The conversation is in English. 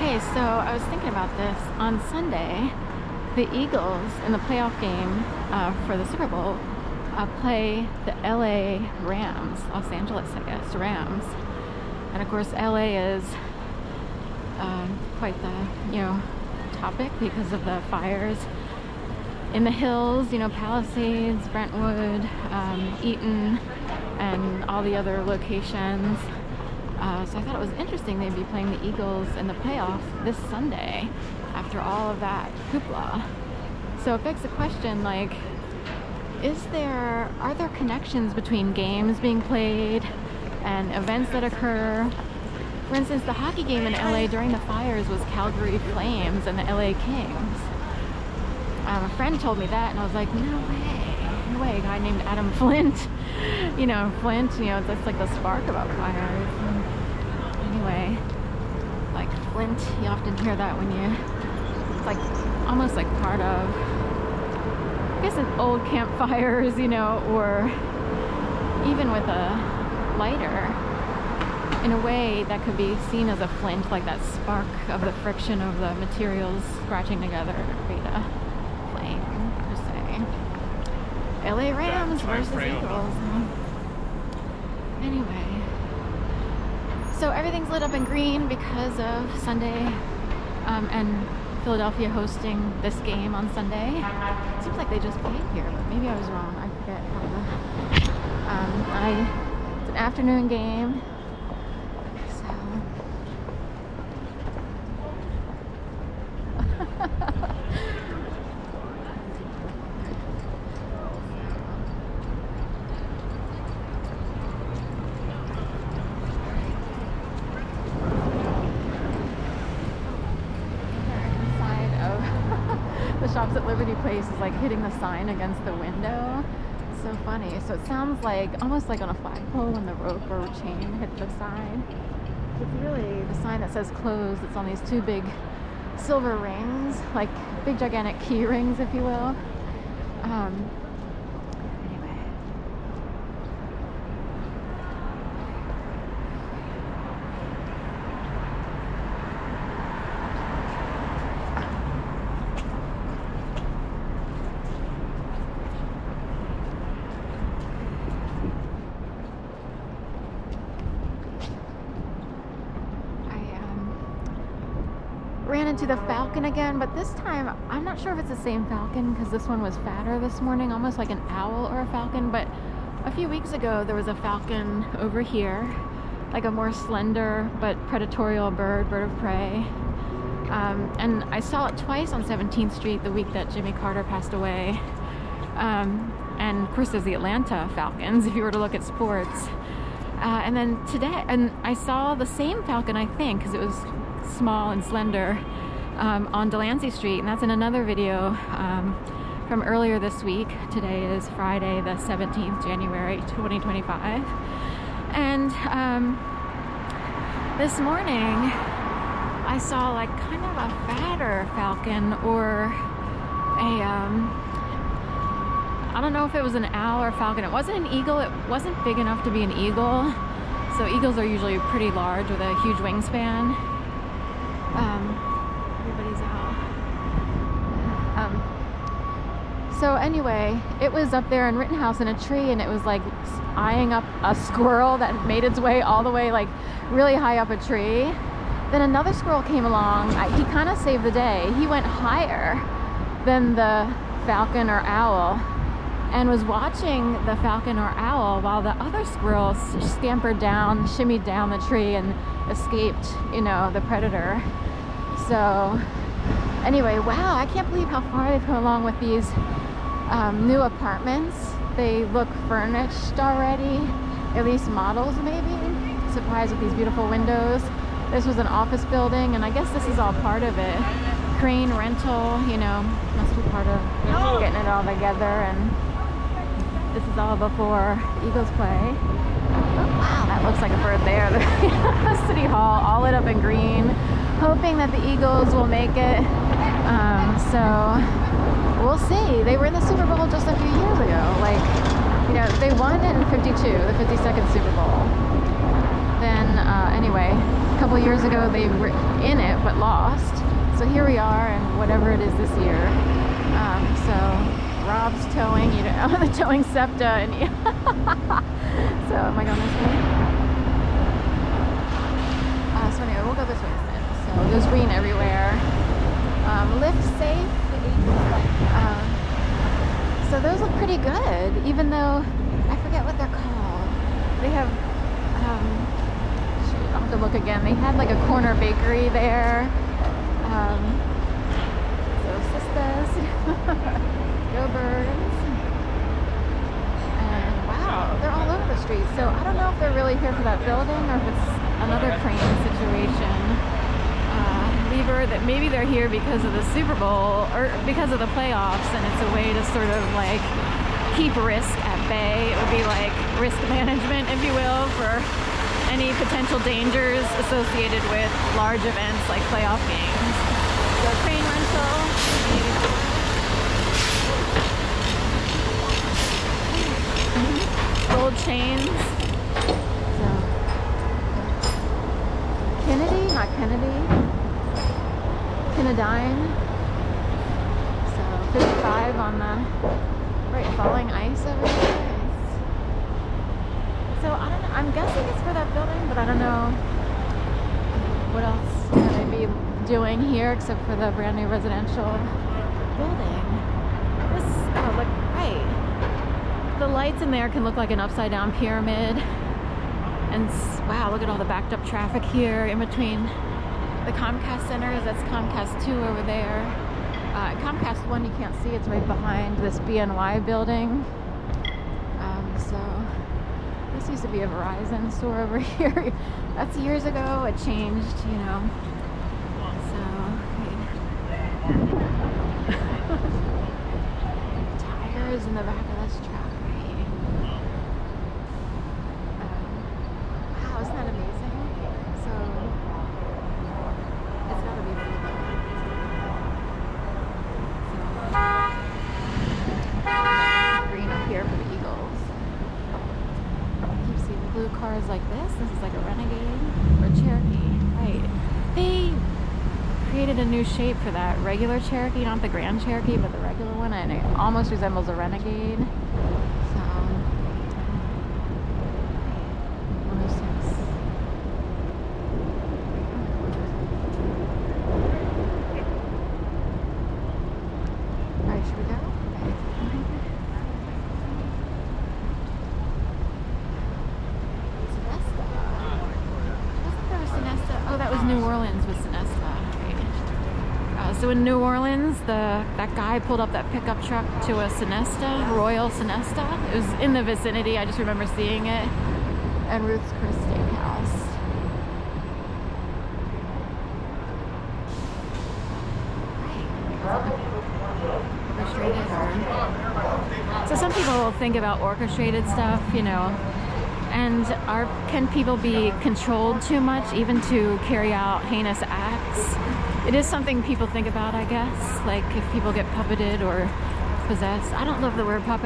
Okay, so I was thinking about this. On Sunday, the Eagles in the playoff game for the Super Bowl play the LA Rams, Los Angeles, I guess, Rams. And of course, LA is quite the, topic because of the fires in the hills, Palisades, Brentwood, Eaton, and all the other locations. So I thought it was interesting they'd be playing the Eagles in the playoffs this Sunday after all of that hoopla. So it begs the question, like, are there connections between games being played and events that occur? For instance, the hockey game in LA during the fires was Calgary Flames and the LA Kings. A friend told me that, and I was like, no way, a guy named Adam Flint. Flint, it's like the spark about fires. Anyway, like Flint, you often hear that when it's like almost like part of, I guess, an old campfires, or even with a lighter. In a way, that could be seen as a flint, like that spark of the friction of the materials scratching together to create a flame, per se. LA Rams versus Eagles. Anyway. So everything's lit up in green because of Sunday and Philadelphia hosting this game on Sunday. It seems like they just played here, but maybe I was wrong. I forget how it's an afternoon game. The Shops at Liberty place is like hitting the sign against the window. It's so funny. So it sounds like almost like on a flagpole when the rope or chain hit the sign. It's really the sign that says closed. It's on these two big silver rings, like big gigantic key rings, if you will. Ran into the Falcon again, but this time I'm not sure if it's the same Falcon because this one was fatter this morning, almost like an owl or a falcon. But a few weeks ago there was a falcon over here, like a more slender but predatory bird of prey, and I saw it twice on 17th Street the week that Jimmy Carter passed away. And of course there's the Atlanta Falcons if you were to look at sports, and then today, and I saw the same falcon, I think, because it was small and slender, on Delancey Street, and that's in another video from earlier this week. Today is Friday the 17th January 2025, and this morning I saw like kind of a fatter falcon, or I don't know if it was an owl or falcon. It wasn't an eagle. It wasn't big enough to be an eagle, so eagles are usually pretty large with a huge wingspan. Everybody's out. So anyway, it was up there in Rittenhouse in a tree, and it was like eyeing up a squirrel that made its way all the way, like really high up a tree. Then another squirrel came along. He kind of saved the day. He went higher than the falcon or owl and was watching the falcon or owl while the other squirrel scampered down, shimmied down the tree, and escaped, the predator. So anyway, wow, I can't believe how far they've come along with these new apartments. They look furnished already, at least models maybe. Surprised with these beautiful windows. This was an office building, and I guess this is all part of it. Crane rental, must be part of getting it all together. And this is all before Eagles play. Oh, wow, that looks like a bird there. City Hall, all lit up in green, hoping that the Eagles will make it. So we'll see. They were in the Super Bowl just a few years ago. They won it in 52, the 52nd Super Bowl. Then, anyway, couple years ago they were in it but lost. So here we are, and whatever it is this year. So Rob's towing, you know, the towing SEPTA, and so am I going this way? So anyway, we'll go this way instead. So there's green everywhere. Lift safe. So those look pretty good, even though I forget what they're called. They have, I'll have to look again. They had like a corner bakery there. So sisters, go birds. And wow, they're all over the street. So I don't know if they're really here for that building or if it's another crane situation. Lieber that maybe they're here because of the Super Bowl or because of the playoffs, and it's a way to sort of like keep risk at bay. It would be like risk management, if you will, for any potential dangers associated with large events like playoff games. So crane rental, gold chains. So Kennedy, not Kennedy. Kennedine. So 55 on the right, falling ice over there. So I don't know, I'm guessing it's for that building, but I don't know what else can they be doing here except for the brand new residential building. This, oh look, right. The lights in there can look like an upside down pyramid. And wow, look at all the backed up traffic here in between the Comcast centers. That's Comcast 2 over there. Comcast 1 you can't see, it's right behind this BNY building. So this used to be a Verizon store over here. That's years ago, it changed, you know. So, tires in the back of this truck. Wow, isn't that amazing? So, it's gotta be full though. So, green up here for the Eagles. Keep seeing blue cars like this. This is like a Renegade or Cherokee, right? They created a new shape for that regular Cherokee, not the Grand Cherokee, but the regular one, and it almost resembles a Renegade. So, 106. Alright, should we go? Oh, that was New Orleans with Sonesta. Right. So in New Orleans, that guy pulled up that pickup truck to a Sonesta, Royal Sonesta. It was in the vicinity. I just remember seeing it. And Ruth's Chris Steakhouse. Right. So some people think about orchestrated stuff, you know. And can people be controlled too much, even to carry out heinous acts? It is something people think about, I guess, like if people get puppeted or possessed. I don't love the word puppet.